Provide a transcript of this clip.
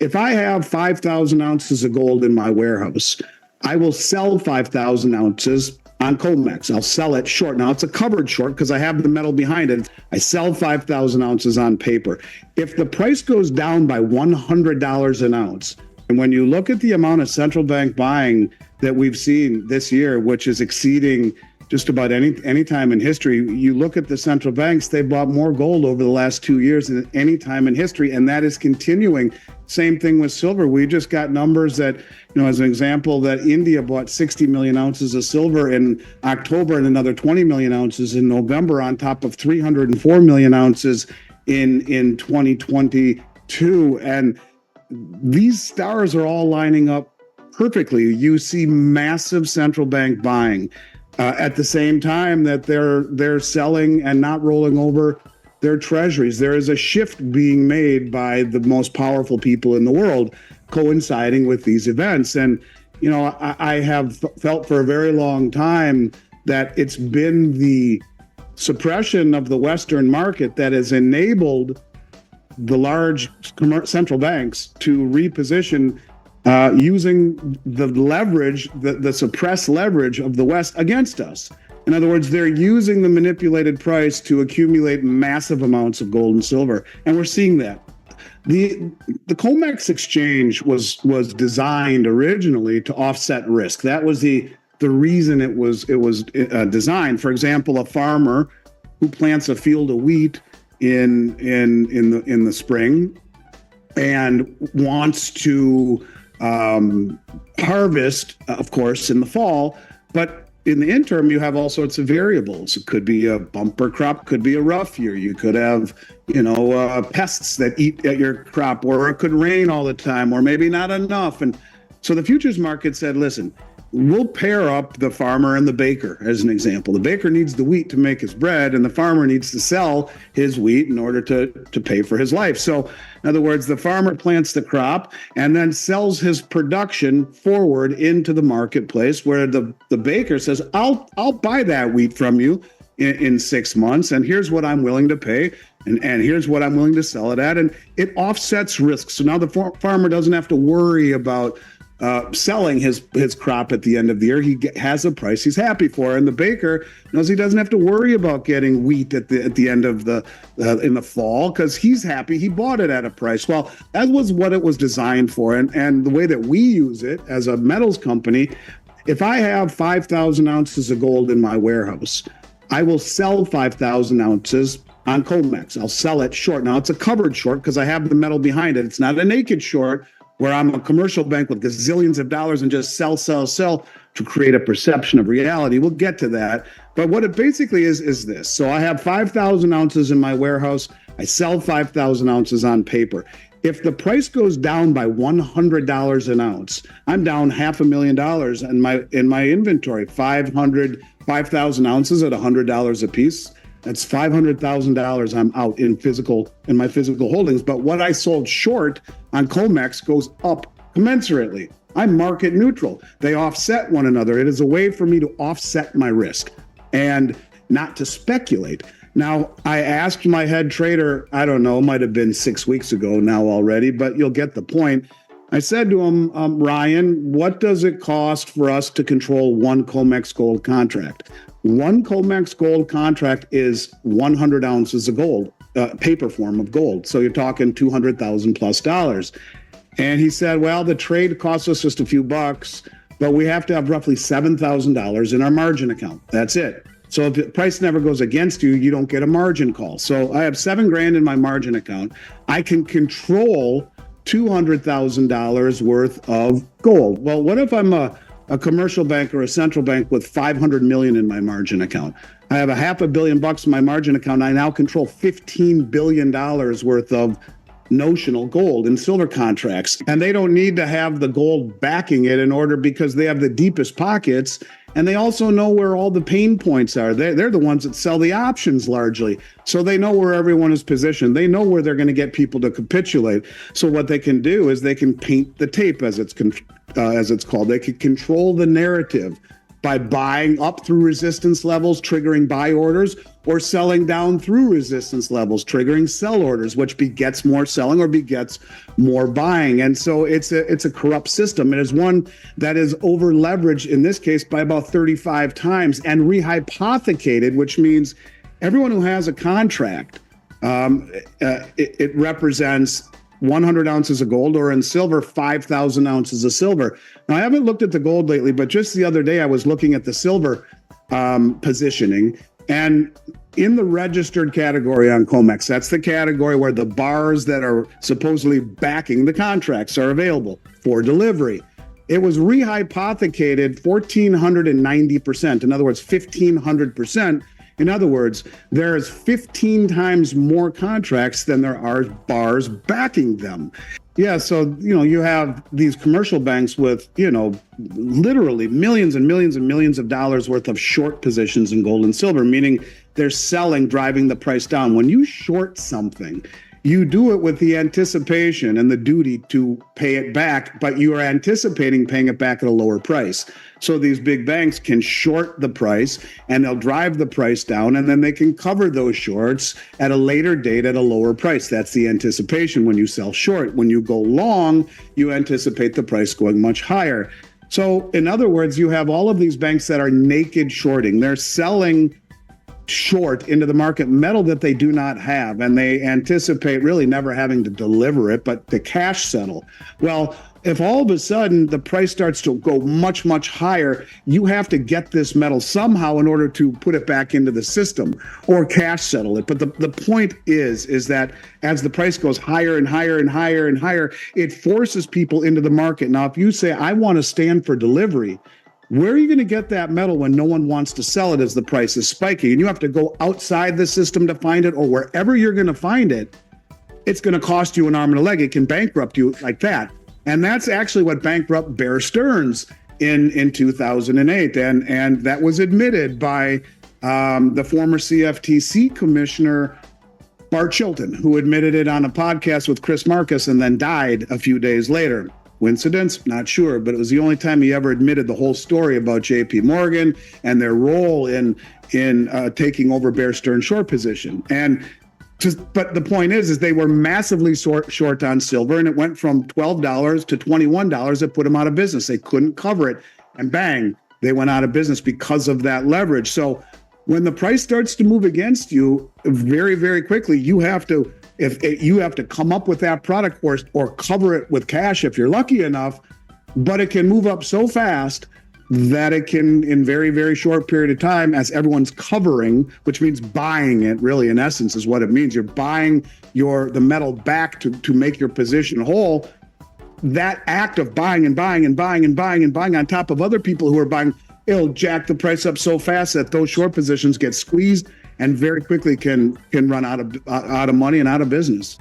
If I have 5,000 ounces of gold in my warehouse, I will sell 5,000 ounces on COMEX. I'll sell it short. Now, it's a covered short because I have the metal behind it. I sell 5,000 ounces on paper. If the price goes down by $100 an ounce, and when you look at the amount of central bank buying that we've seen this year, which is exceeding just about any time in history, you look at the central banks, they bought more gold over the last 2 years than any time in history, and that is continuing. Same thing with silver. We just got numbers that, as an example, that India bought 60 million ounces of silver in October and another 20 million ounces in November on top of 304 million ounces in 2022. And these stars are all lining up perfectly. You see massive central bank buying at the same time that they're selling and not rolling over their treasuries. There is a shift being made by the most powerful people in the world coinciding with these events. And, I have felt for a very long time that it's been the suppression of the Western market that has enabled the large central banks to reposition using the leverage, the suppressed leverage of the West against us. In other words, they're using the manipulated price to accumulate massive amounts of gold and silver, and we're seeing that. The COMEX exchange was designed originally to offset risk. That was the reason it was designed. For example, a farmer who plants a field of wheat in the spring and wants to harvest, of course, in the fall, but in the interim, you have all sorts of variables. It could be a bumper crop, could be a rough year. You could have, pests that eat at your crop, or it could rain all the time, or maybe not enough. And so the futures market said, listen, we'll pair up the farmer and the baker, as an example. The baker needs the wheat to make his bread, and the farmer needs to sell his wheat in order to pay for his life. So, in other words, the farmer plants the crop and then sells his production forward into the marketplace, where the baker says, I'll buy that wheat from you in 6 months, and here's what I'm willing to pay, and here's what I'm willing to sell it at. And it offsets risk. So now the farmer doesn't have to worry about selling his crop at the end of the year. He has a price he's happy for, and the baker knows he doesn't have to worry about getting wheat at the end of in the fall, because he's happy he bought it at a price. Well, that was what it was designed for, and the way that we use it as a metals company, if I have 5,000 ounces of gold in my warehouse, I will sell 5,000 ounces on COMEX. I'll sell it short. Now, it's a covered short because I have the metal behind it. It's not a naked short where I'm a commercial bank with gazillions of dollars and just sell to create a perception of reality. We'll get to that. But what it basically is this. So I have 5,000 ounces in my warehouse. I sell 5,000 ounces on paper. If the price goes down by $100 an ounce, I'm down $500,000 in my inventory. 5,000 ounces at $100 a piece. That's $500,000 I'm out in my physical holdings. But what I sold short on COMEX goes up commensurately. I'm market neutral. They offset one another. It is a way for me to offset my risk and not to speculate. Now, I asked my head trader, I don't know, might have been 6 weeks ago now already, but you'll get the point. I said to him, Ryan, what does it cost for us to control one COMEX gold contract? One COMEX gold contract is 100 ounces of gold, paper form of gold. So you're talking $200,000 plus. And he said, well, the trade costs us just a few bucks, but we have to have roughly $7,000 in our margin account. That's it. So if the price never goes against you, you don't get a margin call. So I have $7,000 in my margin account. I can control $200,000 worth of gold. Well, what if I'm a commercial bank or a central bank with 500 million in my margin account? I have $500 million in my margin account. I now control $15 billion worth of notional gold and silver contracts. And they don't need to have the gold backing it because they have the deepest pockets. And they also know where all the pain points are. They're the ones that sell the options largely. So they know where everyone is positioned. They know where they're going to get people to capitulate. So what they can do is they can paint the tape, as it's called. They can control the narrative by buying up through resistance levels, triggering buy orders, or selling down through resistance levels, triggering sell orders, which begets more selling or begets more buying. And so it's a corrupt system. It is one that is over leveraged in this case by about 35 times and rehypothecated, which means everyone who has a contract, it represents 100 ounces of gold, or in silver, 5,000 ounces of silver. Now, I haven't looked at the gold lately, but just the other day I was looking at the silver positioning, and in the registered category on COMEX, that's the category where the bars that are supposedly backing the contracts are available for delivery. It was rehypothecated 1,490%. In other words, 1,500%. In other words, there's 15 times more contracts than there are bars backing them. Yeah, so, you have these commercial banks with, literally millions and millions and millions of dollars worth of short positions in gold and silver, meaning they're selling, driving the price down. When you short something, you do it with the anticipation and the duty to pay it back, but you are anticipating paying it back at a lower price. So these big banks can short the price and they'll drive the price down, and then they can cover those shorts at a later date at a lower price. That's the anticipation when you sell short. When you go long, you anticipate the price going much higher. So in other words, you have all of these banks that are naked shorting. They're selling short into the market metal that they do not have, and they anticipate really never having to deliver it, but to cash settle. Well, if all of a sudden the price starts to go much, much higher, you have to get this metal somehow in order to put it back into the system or cash settle it. But the point is that as the price goes higher and higher and higher and higher, it forces people into the market. Now, if you say, I want to stand for delivery, where are you going to get that metal when no one wants to sell it as the price is spiking? And you have to go outside the system to find it, or wherever you're going to find it, it's going to cost you an arm and a leg. It can bankrupt you like that. And that's actually what bankrupted Bear Stearns in 2008. And that was admitted by the former CFTC commissioner, Bart Chilton, who admitted it on a podcast with Chris Marcus and then died a few days later. Coincidence? Not sure, but it was the only time he ever admitted the whole story about JP Morgan and their role in taking over Bear Stearns' short position. But the point is they were massively short on silver, and it went from $12 to $21. It put them out of business. They couldn't cover it, and bang, they went out of business because of that leverage. So when the price starts to move against you very, very quickly, you have to come up with that product or cover it with cash if you're lucky enough, but it can move up so fast that it can, in very, very short period of time, as everyone's covering, which means buying it, really, in essence, is what it means. You're buying the metal back to make your position whole. That act of buying and buying and buying and buying and buying on top of other people who are buying, it'll jack the price up so fast that those short positions get squeezed and very quickly can run out of money and out of business.